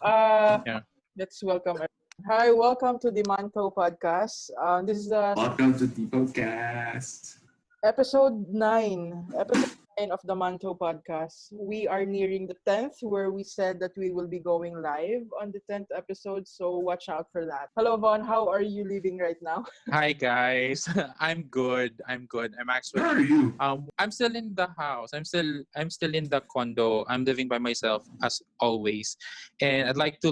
Yeah. Let's welcome everyone. Hi, welcome to the Mantou podcast. This is the Welcome to the podcast. episode 9 of the Mantou podcast. We are nearing the 10th, where we said that we will be going live on the 10th episode, so watch out for that. Hello, Von. How are you living right now? Hi guys. I'm good. I'm Where actually are you? I'm still in the house. I'm still in the condo. I'm living by myself as always. And I'd like to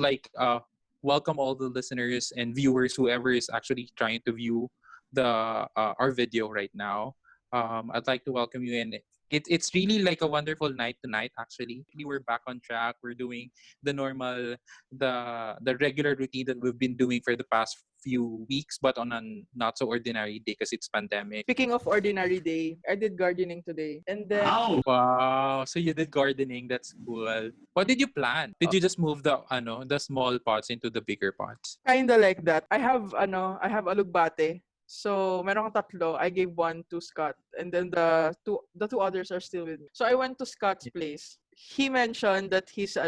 welcome all the listeners and viewers, whoever is actually trying to view the our video right now. I'd like to welcome you in. It's really like a wonderful night tonight. Actually, we're back on track. We're doing the normal, the regular routine that we've been doing for the past few weeks, but on a not so ordinary day because it's pandemic. Speaking of ordinary day, I did gardening today. And then, Wow. Wow, so you did gardening. That's cool. What did you plant? Did you just move the small pots into the bigger pots? kinda like that. I have alugbate. So, meron akong tatlo. I gave one to Scott, and then the two others are still with me. So, I went to Scott's place. He mentioned that he's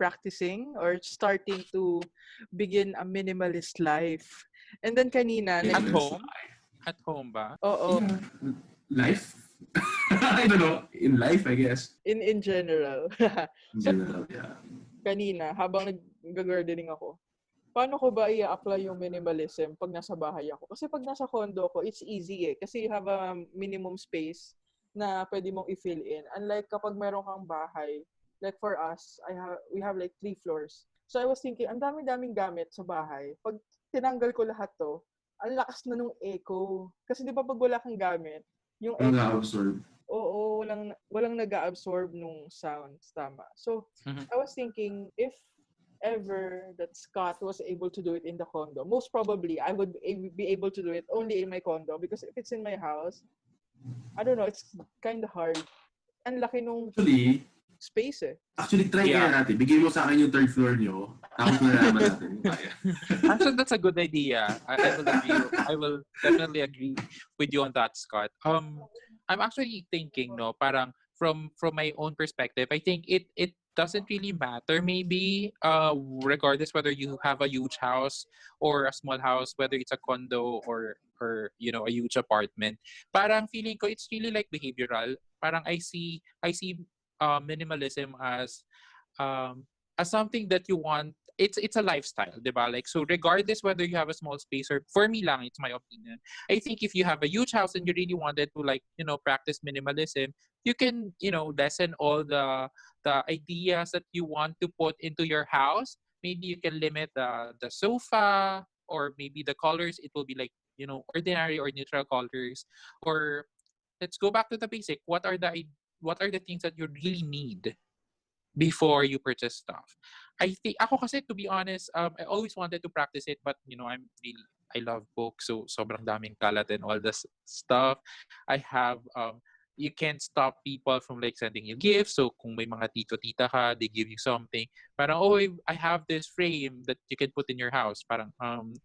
practicing or starting to begin a minimalist life. And then kanina, At Yes. home? At home ba? oo, Yeah. Life? I don't know. In life, I guess. in general. In general, yeah. Kanina, habang nag-gardening ako, paano ko ba i-apply yung minimalism pag nasa bahay ako? Kasi pag nasa condo ko, it's easy eh. Kasi you have a minimum space na pwede mong i-fill in. Unlike kapag meron kang bahay, like for us, we have like 3 floors. So I was thinking, ang dami-daming gamit sa bahay. Pag tinanggal ko lahat to, ang lakas na nung echo. Kasi di ba pag wala kang gamit, yung Ang echo, absorb. oo, walang nag-absorb nung sounds, tama. So, Mhm. I was thinking, if ever that Scott was able to do it in the condo, most probably I would be able to do it only in my condo, because if it's in my house, I don't know, it's kind of hard. Ang laki nung space eh. Actually, try Yeah. kaya natin. Bigay mo sa akin yung third floor nyo. Tapos nalaman natin. Kaya. Actually, that's a good idea. I will agree. I will definitely agree with you on that, Scott. I'm actually thinking, no, parang from my own perspective, I think it doesn't really matter. Maybe, regardless whether you have a huge house or a small house, whether it's a condo or a huge apartment. Parang feeling ko it's really like behavioral. Parang I see minimalism as something that you want. It's a lifestyle, diba? Like, so regardless whether you have a small space, or for me lang, it's my opinion. I think if you have a huge house and you really wanted to, like, practice minimalism, you can, lessen all the ideas that you want to put into your house. Maybe you can limit the sofa, or maybe the colors. It will be like, ordinary or neutral colors. Or let's go back to the basic. What are the things that you really need before you purchase stuff? I think ako kasi, to be honest, I always wanted to practice it, but I love books, so sobrang daming kalat and all this stuff. I have you can't stop people from like sending you gifts. So kung may mga tito-tita ka, they give you something. Parang, oh, I have this frame that you can put in your house. Parang,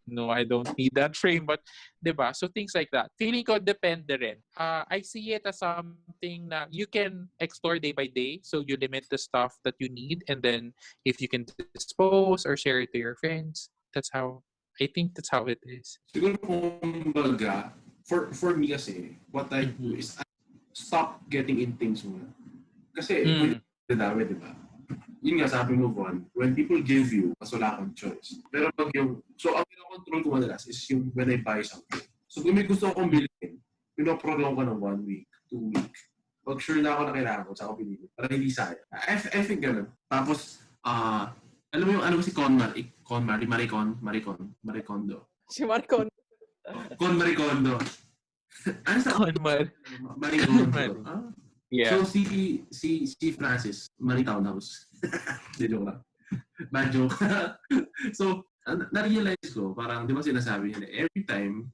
no, I don't need that frame. But, diba? So things like that. Feeling ko depende rin. I see it as something na you can explore day by day. So you limit the stuff that you need. And then if you can dispose or share it to your friends, I think that's how it is. Siguro kung baga, for me kasi, what I do is I stop getting in things muna. Kasi, dami, di ba? Yun nga, sabi mo, Von, when people give you, mas wala kang choice. Pero pag so ang pinakontrol ko madalas is yung when I buy something. So kung may gusto akong bilhin, pinoprolong ko ng 1 week, 2 week. Pag sure na ako na kailangan ko, saka ko pinili. Para hindi sayang. I think ganun. Tapos, alam mo yung si Maricondo. Si Marcon. Maricondo. Ano sa Maricondo? Yeah. So si Francis, Townhouse. Di joke lang. Bad joke. So, na-realize ko, parang di ba sinasabi niya na every time,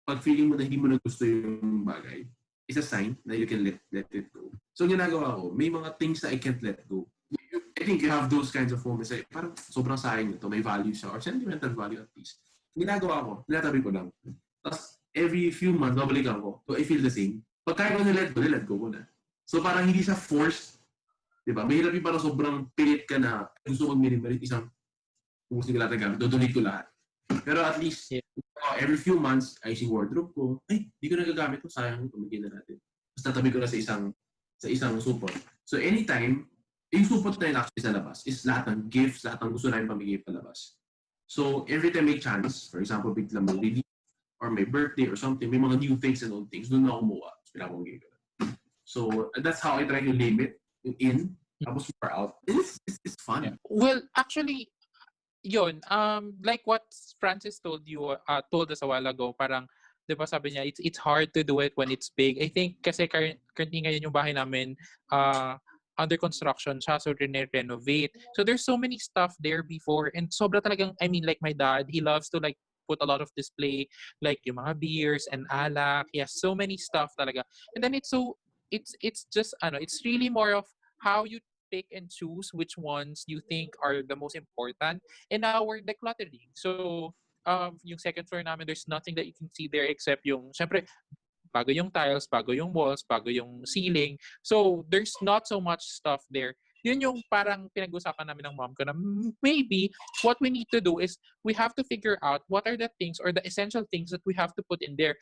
pag feeling mo na hindi mo na gusto yung bagay, is a sign na you can let it go. So, ginagawa ko, may mga things na I can't let go. I think you have those kinds of moments. Parang sobrang sayang nito, may value siya, or sentimental value at least. Ginagawa ko, nilatabi ko lang. Tapos, every few months, babalikan ko. So, I feel the same. Pag kaya ko nilet go ko na. So, parang hindi siya forced Diba? Mahirap yung parang sobrang pilit ka na gusto mag-minimalist, isang ubusin ko lahat ng gamit, dodonate ko lahat. Pero at least, every few months, ayusin wardrobe ko, ay, di ko nagagamit ko, sayang, tumigil na natin. Tapos tatabi ko na sa isang supot. So anytime, yung supot na yun actually sa labas is lahat ng gifts, lahat ng gusto namin pamigay palabas. So every time may chance, for example, biglang mag-release or may birthday or something, may mga new things and old things, doon na ako kumuha. So pinapamigay ko. So that's how I try to limit yung in, tapos more out. It's fun. Yeah. Well, actually, yun, like what Francis told us a while ago, parang, di ba sabi niya, it's hard to do it when it's big. I think kasi currently ngayon yung bahay namin, under construction siya, so renovate. So there's so many stuff there before, and sobra talagang, I mean, like my dad, he loves to like put a lot of display, like yung mga beers and alak. He has so many stuff talaga. And then it's just, it's really more of how you pick and choose which ones you think are the most important in our decluttering. So, yung second floor namin, there's nothing that you can see there except yung, syempre, bago yung tiles, bago yung walls, bago yung ceiling. So, there's not so much stuff there. Yun yung parang pinag-usapan namin ng mom ko na maybe what we need to do is we have to figure out what are the things or the essential things that we have to put in there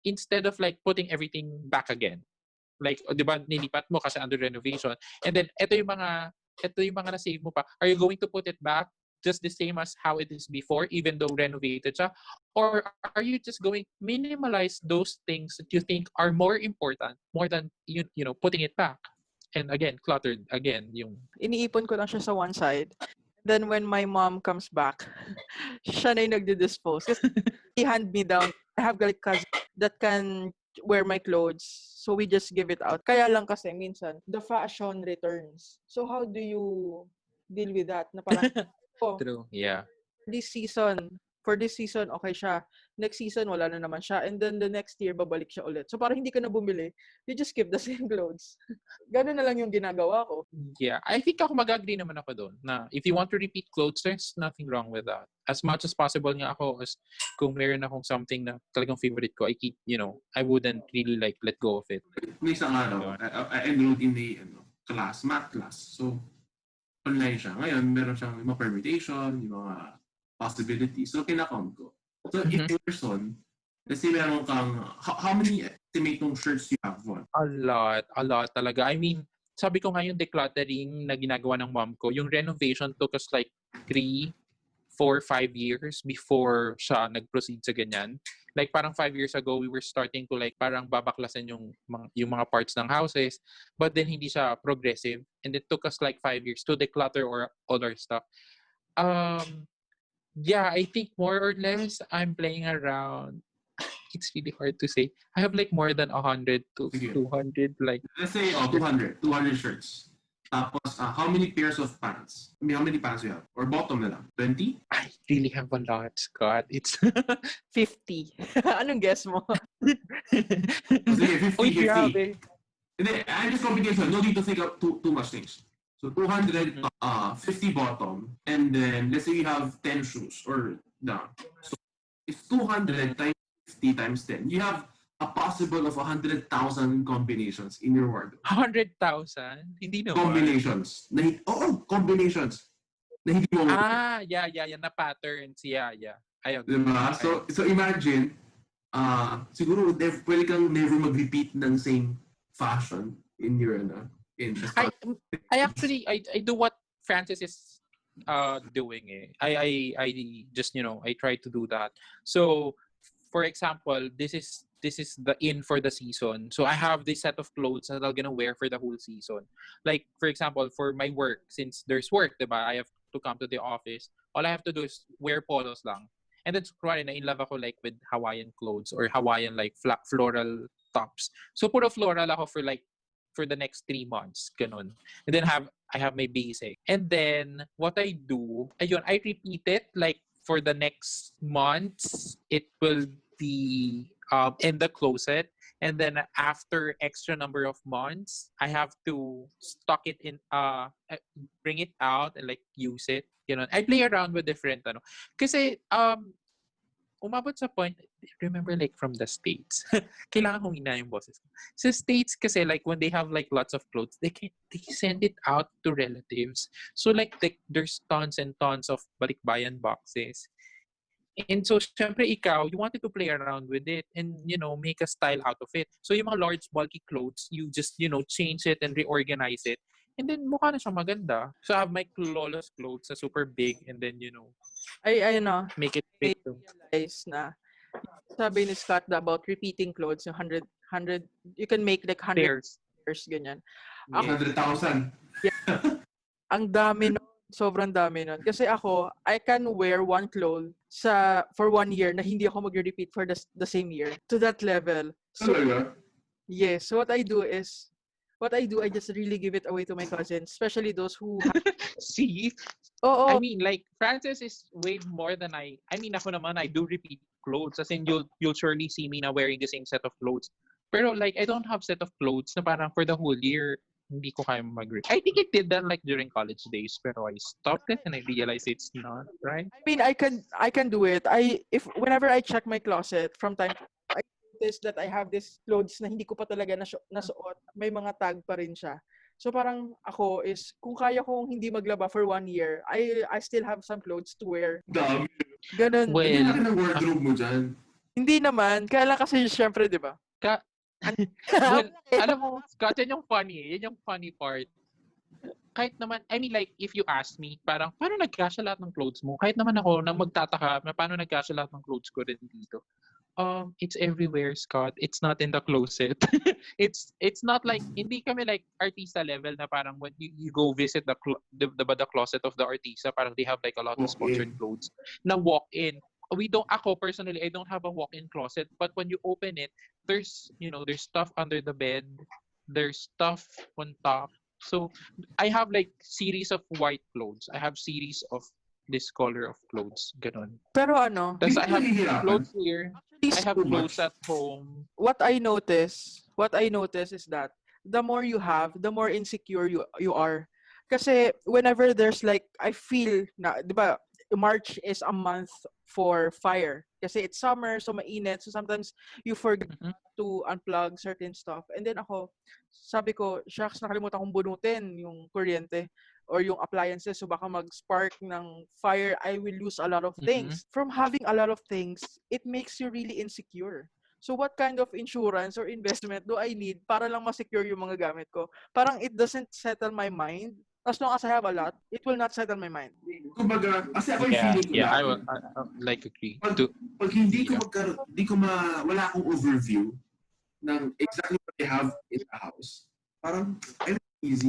instead of like putting everything back again. Like, di ba, nilipat mo kasi under renovation. And then, ito yung mga na-save mo pa. Are you going to put it back just the same as how it is before, even though renovated siya? Or are you just going to minimalize those things that you think are more important, more than, putting it back? And again, cluttered. Again, yung... Iniipon ko lang siya sa one side. Then when my mom comes back, siya na yung nagdi-dispose. Kasi he hand me down. I have like cousin that can wear my clothes. So we just give it out. Kaya lang kasi minsan, the fashion returns. So how do you deal with that? Na parang, True, yeah. For this season, okay siya. Next season, wala na naman siya. And then the next year, babalik siya ulit. So parang hindi ka na bumili, you just keep the same clothes. Ganun na lang yung ginagawa ko. Yeah, I think ako mag-agree naman ako doon na if you want to repeat clothes, there's nothing wrong with that. As much as possible nga ako, as kung meron akong something na talagang favorite ko, I keep, I wouldn't really like let go of it. May isang araw, I enrolled in a math class. So, online siya. Ngayon, meron siyang mga permutation, yung mga possibilities. So, kinakount ko. So, if person, let's say meron kang, how many estimate ng shirts you have? One? A lot talaga. I mean, sabi ko nga yung decluttering na ginagawa ng mom ko, yung renovation took us like 3, 4, 5 years before siya nag-proceed sa ganyan. Like parang 5 years ago, we were starting to like parang babaklasan yung mga parts ng houses, but then hindi siya progressive. And it took us like 5 years to declutter or other stuff. Yeah, I think more or less I'm playing around. It's really hard to say. I have like more than 100 to 200. Like, let's say 200 shirts. Tapos, how many pairs of pants? I mean, how many pants you have? Or bottom na lang? 20? I really have a lot, Scott. It's 50. Anong guess mo? Sige, 50, Uy, 50. grabe. Hindi, I just complication. No need to think of too much things. So 200, 50 bottom, and then let's say you have 10 shoes or down. So it's 200 times 50 times 10. You have a possible of 100,000 combinations in your wardrobe. 100,000? Hindi naman. Combinations. Combinations. Na hindi mo. Yeah. Na patterns. Yeah. I agree. Diba? So imagine, siguro pwede kang never mag-repeat ng same fashion in your I actually do what Francis is doing. I just I try to do that. So for example, this is the in for the season. So I have this set of clothes that I'm gonna wear for the whole season. Like for example, for my work, since there's work, diba? I have to come to the office. All I have to do is wear polos lang. And then na in love ako like with Hawaiian clothes or Hawaiian like floral tops. So puro floral ako for the next 3 months, ganun. And then I have my basic. And then what I do, I repeat it like for the next months. It will be in the closet, and then after extra number of months, I have to stock it in bring it out and like use it. I play around with different kasi umabot sa point, remember like from the States, kailangan humina yung boses ko. Sa States kasi like when they have like lots of clothes, they send it out to relatives. So like there's tons and tons of balikbayan boxes. And so, syempre, ikaw, you wanted to play around with it and, make a style out of it. So, yung mga large, bulky clothes, you just, change it and reorganize it. And then, mukha na siyang maganda. So, I have my Lola's clothes na super big and then, make it I fit to. realize na, sabi ni Scott about repeating clothes, yung 100, you can make like 100 Pairs. pairs, ganyan. Yeah. 100,000. Ang dami nun. Sobrang dami nun. Kasi ako, I can wear one clothes for 1 year na hindi ako mag-repeat for the same year. To that level. So, Talaga? yes. So what I do, I just really give it away to my cousins, especially those who have... See? Oo. I mean, like, Francis is way more than I mean, ako naman, I do repeat clothes. As in, you'll surely see me na wearing the same set of clothes. Pero, like, I don't have set of clothes na parang for the whole year, hindi ko kaya mag-repeat. I think it did that, like, during college days, pero I stopped it and I realized it's not, right? I mean, I can do it. Whenever I check my closet from time to time, I notice that I have this clothes na hindi ko pa talaga nasuot. May mga tag pa rin siya. So parang ako is, kung kaya kong hindi maglaba for 1 year, I still have some clothes to wear. Dami. Ganun. Well, Hindi natin ang wardrobe mo dyan. Hindi naman. Kaya lang kasi syempre, di ba? well, alam mo, Scott, yan yung funny part. Kahit naman, I mean like, if you ask me, parang, paano nagkasya lahat ng clothes mo? Kahit naman ako, nang magtataka, paano nagkasya lahat ng clothes ko rin dito? It's everywhere, Scott. It's not in the closet. it's not like, hindi kami like artista level na parang when you go visit the closet of the artista, parang they have like a lot of sponsored clothes na walk-in. Ako personally, I don't have a walk-in closet, but when you open it, there's stuff under the bed, there's stuff on top. So, I have like series of white clothes. I have series of this color of clothes. Ganon. Pero ano? Tapos I have clothes here. I have clothes at home. What I notice is that the more you have, the more insecure you are. Kasi whenever there's like, I feel na, di ba, March is a month for fire. Kasi it's summer, so mainit. So sometimes you forget to unplug certain stuff. And then ako, sabi ko, shucks, nakalimutan kong bunutin yung kuryente or yung appliances. So baka mag-spark ng fire, I will lose a lot of things. From having a lot of things, it makes you really insecure. So what kind of insurance or investment do I need para lang ma-secure yung mga gamit ko? Parang it doesn't settle my mind. As long as I have a lot, it will not settle my mind. Kumbaga, kasi ako yung feeling ko lang. I will like agree. Pag hindi ko wala akong overview ng exactly what I have in the house, parang, easy.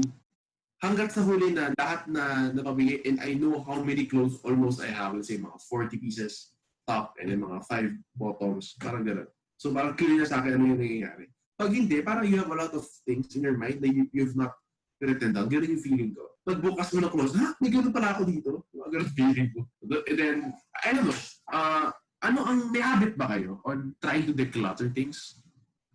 Hanggat sa huli na lahat na napabigay, and I know how many clothes almost I have, let's say mga 40 pieces top, and then mga 5 bottoms, parang gano'n. So parang clear na sa akin ano yung nangyayari. Pag hindi, parang you have a lot of things in your mind that you've not written down. Ganun yung feeling ko. Pagbukas mo ng clothes, may gano'n pala ako dito. Ganun feeling ko. And then, I don't know, may habit ba kayo on trying to declutter things?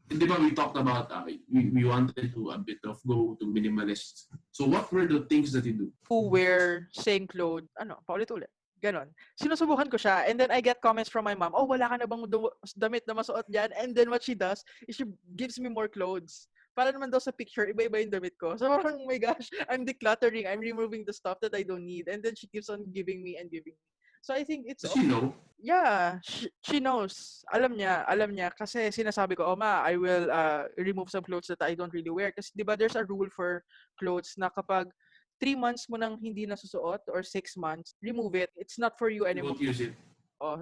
Di ba we talked about, we wanted to a bit of go to minimalist. So what were the things that you do? Who wear same clothes, paulit-ulit. Ganon. Sinusubukan ko siya, and then I get comments from my mom, wala ka na bang damit na masuot dyan? And then what she does is she gives me more clothes. Para naman daw sa picture, iba-iba yung damit ko. So parang, oh my gosh, I'm decluttering. I'm removing the stuff that I don't need. And then she keeps on giving me and giving me. So I think it's... Does she know? Yeah, she knows. Alam niya. Kasi sinasabi ko, Ma, I will remove some clothes that I don't really wear. Kasi di ba there's a rule for clothes na kapag 3 months mo nang hindi nasusuot or 6 months, remove it. It's not for you anymore. You won't use it.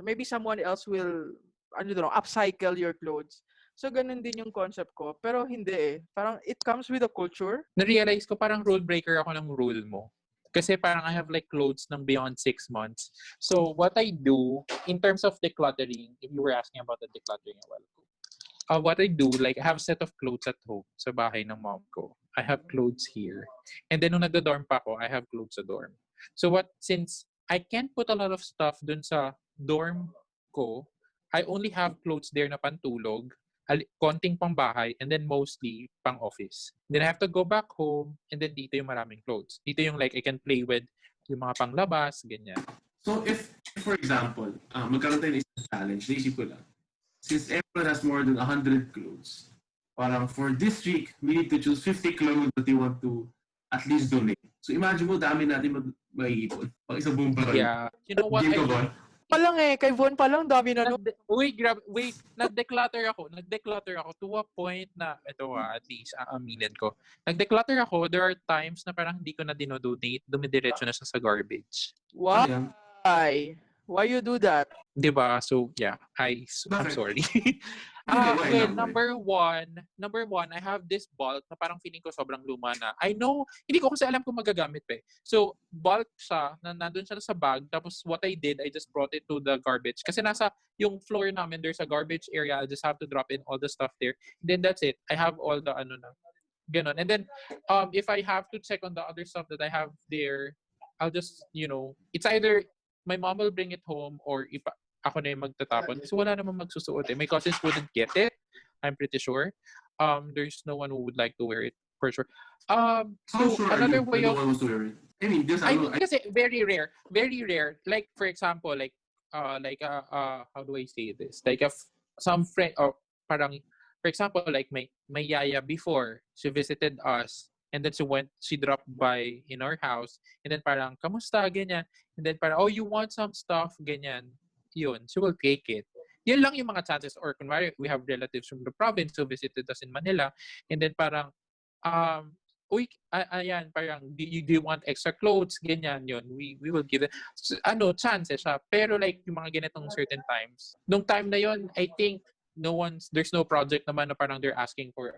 Maybe someone else will, upcycle your clothes. So, ganun din yung concept ko. Pero hindi eh. Parang it comes with a culture. Na-realize ko parang rule breaker ako ng rule mo. Kasi parang I have like clothes ng beyond 6 months. So, what I do, in terms of decluttering, if you were asking about the decluttering a while ago, what I do, like I have a set of clothes at home sa bahay ng mom ko. I have clothes here. And then nung nagdo-dorm pa ako, I have clothes sa dorm. So since I can't put a lot of stuff dun sa dorm ko, I only have clothes there na pantulog, konting pang bahay, and then mostly pang office. Then I have to go back home, and then dito yung maraming clothes. Dito yung like I can play with yung mga panglabas, ganyan. So if For example, magkaroon tayo ng isang challenge, naisip ko lang. Since everyone has more than 100 clothes, parang for this week, we need to choose 50 clothes that you want to at least donate. So imagine mo, dami natin mag-iipon. Pag isang buong barangay. Yeah. You know what? Game ka ba? Kay Von pa lang, dami na. Wait, nag-declutter ako to a point na, ito at least, aaminin ko. Nag-declutter ako, there are times na parang hindi ko na dinodonate, dumidiretso na siya sa garbage. Why? Why you do that? Diba? So, yeah, I'm sorry. Well, number one, I have this bulk na parang feeling ko sobrang luma na. I know, hindi ko kasi alam kung magagamit pa eh. So, bulk siya, na nandun siya sa bag, tapos what I did, I just brought it to the garbage. Kasi nasa yung floor namin, there's a garbage area, I just have to drop in all the stuff there. And then that's it. I have all the ganon. And then, if I have to check on the other stuff that I have there, I'll just, it's either my mom will bring it home or if ako na yung magtatapon. Kasi wala namang magsusuot eh. My cousins wouldn't get it. I'm pretty sure. There's no one who would like to wear it for sure. So another way of... No one wants to wear it. I mean, kasi very rare. Very rare. Like, for example, how do I say this? Like, some friend, or parang, for example, like, my yaya before, she visited us, and then she dropped by in our house, and then parang, kamusta, ganyan. And then parang, oh, you want some stuff, ganyan. Yun, she will take it. Yan lang yung mga chances. Or kunwari, we have relatives from the province who visited us in Manila, and then parang, ayan, parang, do you want extra clothes? Ganyan yun. We will give it. Chances siya. Pero like, yung mga ganitong certain times. Nung time na yun, I think, there's no project naman na parang they're asking for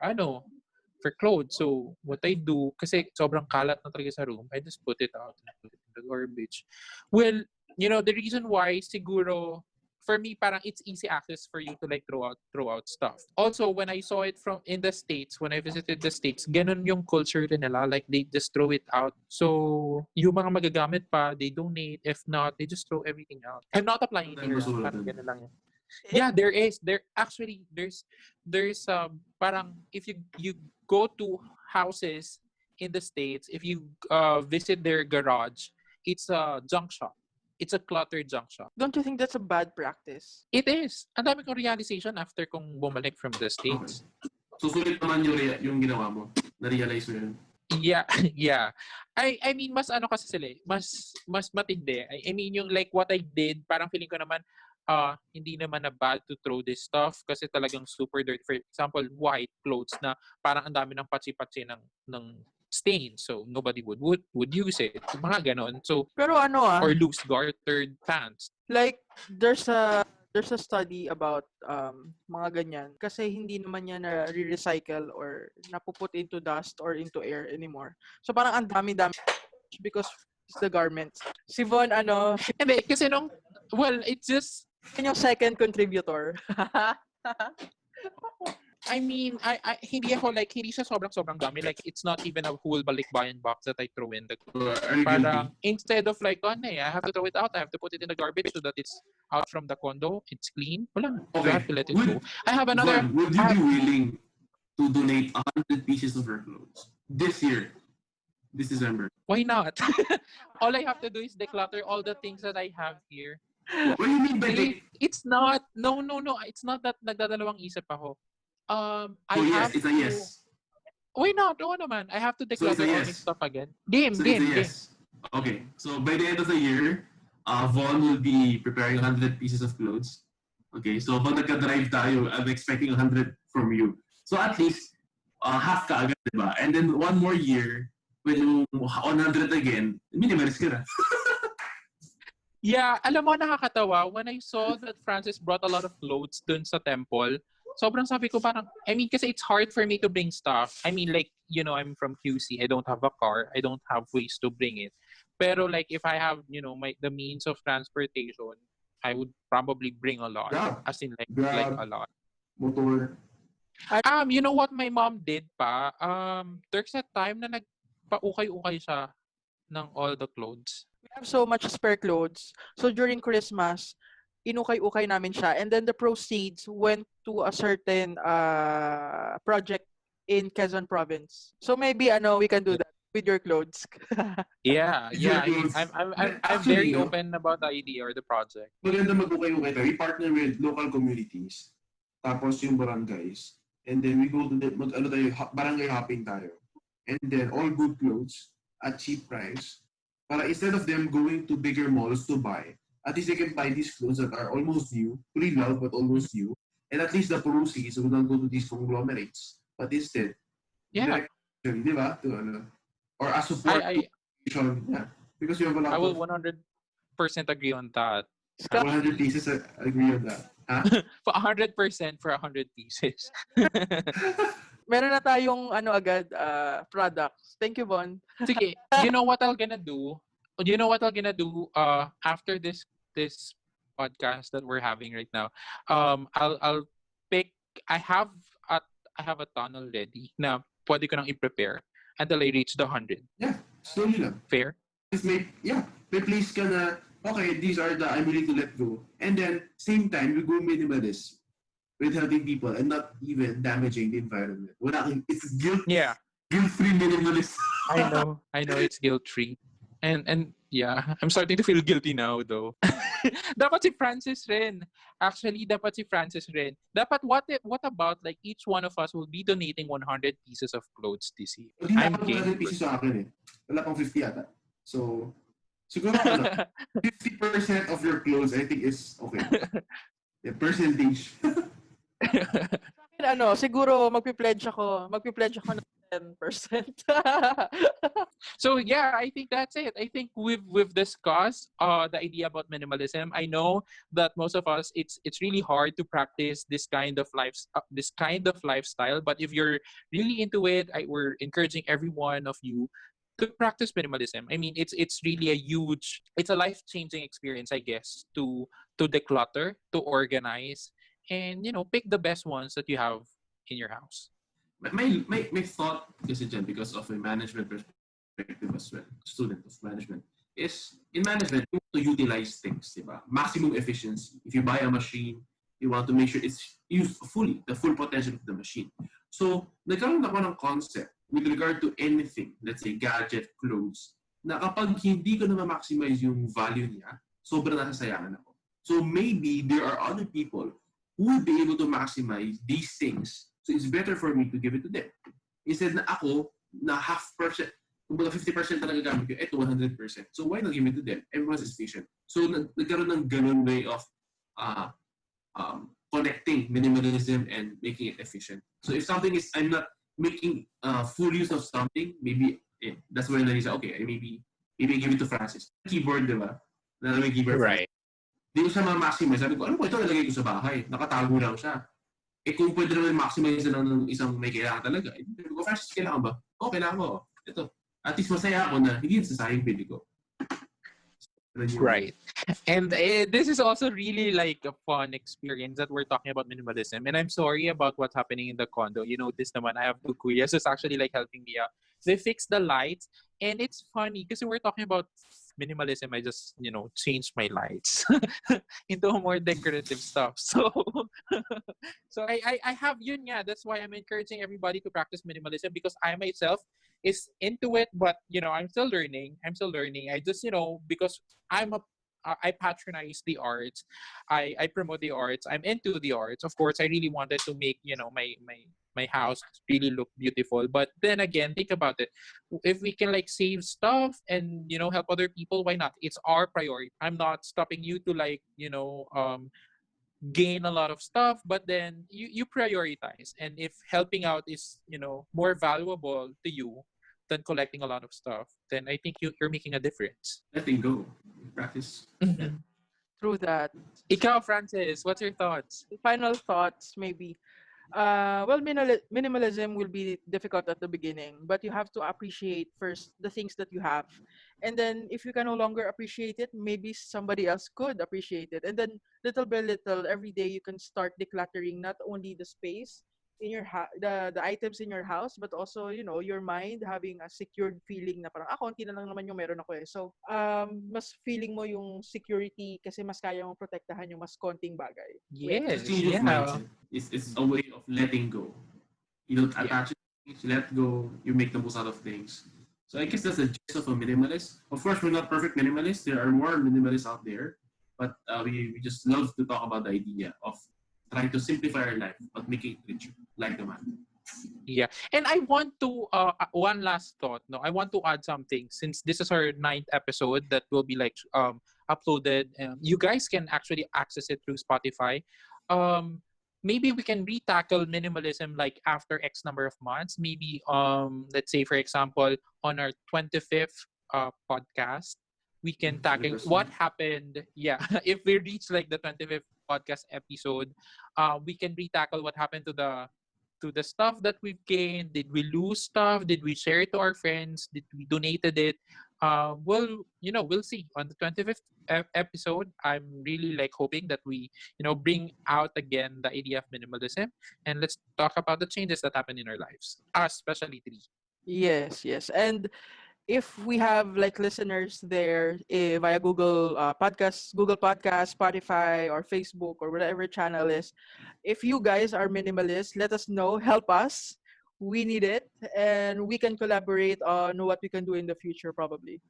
clothes. So, what I do, kasi sobrang kalat na talaga sa room, I just put it out and put it in the garbage. Well, the reason why, siguro, for me, parang it's easy access for you to like throw out stuff. Also, when I saw it in the States, when I visited the States, ganun yung culture rin nila. Like, they just throw it out. So, yung mga magagamit pa, they donate. If not, they just throw everything out. I'm not applying it here. Parang ganun lang yun. Yeah, there's parang if you go to houses in the States, if you visit their garage, it's a junk shop. It's a cluttered junk shop. Don't you think that's a bad practice? It is. Ang dami kong realization after kong bumalik from the States. Okay. So, sulit naman yung ginawa mo. Na-realize mo yun. Yeah. I mean, mas kasi sila eh. Mas matindi. I mean, yung like what I did, parang feeling ko naman, hindi naman na bad to throw this stuff kasi talagang super dirty. For example, white clothes na parang ang dami ng patsi-patsi ng stain. So, nobody would use it. Mga ganon. So, pero or loose gartered pants. Like, there's a study about mga ganyan kasi hindi naman yan na re-recycle or napuput into dust or into air anymore. So, parang ang dami-dami because it's the garments. Si Von, Hindi, kasi it's just yung second contributor. I mean, hindi siya sobrang dami. Like, it's not even a whole balikbayan box that I throw in. Parang, instead of like, I have to throw it out, I have to put it in the garbage so that it's out from the condo, it's clean. Wala. Okay. You have to let it go. I have another... Would you be willing to donate 100 pieces of your clothes this year? This December? Why not? All I have to do is declutter all the things that I have here. What do you mean by It's not... No. It's not that nagdadalawang isip ako. It's a yes. Why not? Oo naman. I have to declutter all my stuff again. Game. Yes. Okay. So by the end of the year, Von will be preparing 100 pieces of clothes. Okay. So pag nagka-drive tayo, I'm expecting 100 from you. So at least, half ka agad, diba? And then one more year, when you 100 again, minimalist ka na. Yeah. Alam mo, nakakatawa. When I saw that Francis brought a lot of clothes dun sa temple, sobrang sabi ko parang, I mean, kasi it's hard for me to bring stuff. I mean, like, I'm from QC. I don't have a car. I don't have ways to bring it. Pero like, if I have, the means of transportation, I would probably bring a lot. Yeah. As in, like a lot. Motor. You know what my mom did pa? There's a time na nagpa-ukay-ukay siya ng all the clothes. We have so much spare clothes. So during Christmas, inukay-ukay namin siya. And then the proceeds went to a certain project in Quezon Province. So maybe, we can do that. with your clothes. Yeah. I mean, I'm Actually, very open about the idea or the project. maganda mag-ukay-ukay tayo. We partner with local communities, tapos yung barangays, and then we go to the, barangay hopping tayo. And then all good clothes at cheap price. Para instead of them going to bigger malls to buy, at least they can buy these clothes that are almost new, pre-loved but almost new. And at least the proceeds will not go to these conglomerates. But instead, Yeah. direct, di ba? To, or a support to I education. Yeah. Because you have a I lot will of 100% agree on that. 100 pieces, I agree on that. Huh? For 100% for 100 pieces. Meron na tayong agad products. Thank you, Bon. Sige, you know what I'm gonna do? You know what I'm gonna do after this podcast that we're having right now? I'll pick I have a I have a ton already na pwede ko nang i-prepare until I reach the 100. Yeah, slowly lang. Fair? Just may place ka na, okay, these are the I'm willing to let go. And then, same time, you go minimalist with helping people and not even damaging the environment. It's Yeah. guilt-free minimalist. I know it's guilt-free. And yeah, I'm starting to feel guilty now though. Dapat si Francis rin. Actually, dapat si Francis rin. Dapat what about like each one of us will be donating 100 pieces of clothes this year? Hindi I'm dapat game. 100 pieces sa akin eh. Wala pang 50 yata. So, siguro 50% of your clothes I think is okay. The percentage. Sa akin, siguro magpi-pledge ako ng 10%. So yeah, I think that's it. I think we've discussed the idea about minimalism. I know that most of us it's really hard to practice this kind of lifestyle. But if you're really into it, we're encouraging every one of you to practice minimalism. I mean, it's really it's a life-changing experience, I guess, to declutter, to organize, and pick the best ones that you have in your house. My thought kasi dyan, because of a management perspective as well, student of management, is in management, you want to utilize things, diba? Maximum efficiency. If you buy a machine, you want to make sure it's used fully, the full potential of the machine. So, nagkaroon ako ng concept with regard to anything, let's say gadget, clothes, na kapag hindi ko na ma-maximize yung value niya, sobrang nasasayangan ako. So maybe there are other people who will be able to maximize these things. So it's better for me to give it to them. Instead na ako, na half percent, kumbaga 50% na nagagamit ko, eto 100%. So why not give it to them? Everyone is patient. So nagkaroon ng ganun way of connecting minimalism and making it efficient. So if something is, I'm not making full use of something, maybe that's when I say, okay, maybe give it to Francis. Keyboard, di ba? Na may keyboard. Right. Di ko siya ma-maximize. Sabi ko, ano po ito? Nalagay ko sa bahay. Nakatago lang siya. Kung pwede naman maximize na ng isang may kailangan talaga. Sabi ko, Francis, kailangan ba? Oo, kailangan mo. Ito. At least masaya ako na hindi sa sayang pili ko. Right. And this is also really like a fun experience that we're talking about minimalism. And I'm sorry about what's happening in the condo. You know, this naman, I have two kuyas who's actually like helping me out. They fixed the lights. And it's funny because we're talking about minimalism. I just, changed my lights into more decorative stuff. So, I have yun nga. That's why I'm encouraging everybody to practice minimalism because I myself is into it, but I'm still learning. I just because I patronize the arts. I promote the arts. I'm into the arts. Of course, I really wanted to make my house really look beautiful. But then again, think about it. If we can like save stuff and help other people, why not? It's our priority. I'm not stopping you to gain a lot of stuff, but then you prioritize. And if helping out is more valuable to you than collecting a lot of stuff, then I think you're making a difference. Letting go. Practice. Mm-hmm. True that. Ikaw, Francis, what's your thoughts? Final thoughts, maybe. Well, minimalism will be difficult at the beginning, but you have to appreciate first the things that you have. And then if you can no longer appreciate it, maybe somebody else could appreciate it. And then little by little, every day you can start decluttering not only the space in your the items in your house, but also your mind having a secured feeling na parang konti na lang naman yung meron ako eh. So mas feeling mo yung security kasi mas kaya mong protektahan yung mas konting bagay. Yes, change of mindset. It's a way of letting go. You don't attach it, let go, you make the most out of things. So I guess that's the gist of a minimalist. Of course, we're not perfect minimalists. There are more minimalists out there, but we just love to talk about the idea of trying to simplify our life but make it richer, like the man. Yeah. And I want to one last thought. No, I want to add something since this is our ninth episode that will be like uploaded. You guys can actually access it through Spotify. Maybe we can retackle minimalism like after X number of months. Maybe let's say for example on our 25th podcast we can tackle what happened. Yeah, if we reach like the 25th podcast episode, we can retackle what happened to the stuff that we've gained. Did we lose stuff? Did we share it to our friends? Did we donated it? Well, we'll see on the 25th episode. I'm really like hoping that we, bring out again the idea of minimalism and let's talk about the changes that happen in our lives, especially three. Yes, yes. And if we have like listeners there via Google Podcast, Spotify, or Facebook, or whatever channel is, if you guys are minimalist, let us know. Help us. We need it, and we can collaborate on what we can do in the future, probably.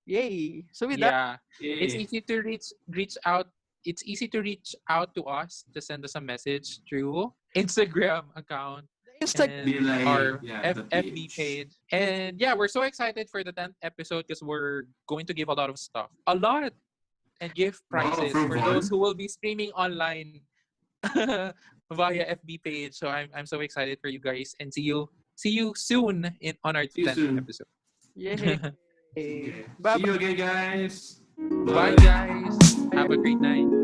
Yay! So with that, Yeah, it's easy to reach out. It's easy to reach out to us to send us a message through Instagram account Instagram. and our the FB page. And yeah, we're so excited for the 10th episode because we're going to give a lot of stuff. A lot. And give prizes for those who will be streaming online via FB page. So I'm so excited for you guys and see you soon on our 10th episode. Yay! Okay. See you again, guys. Bye guys. Have a great night.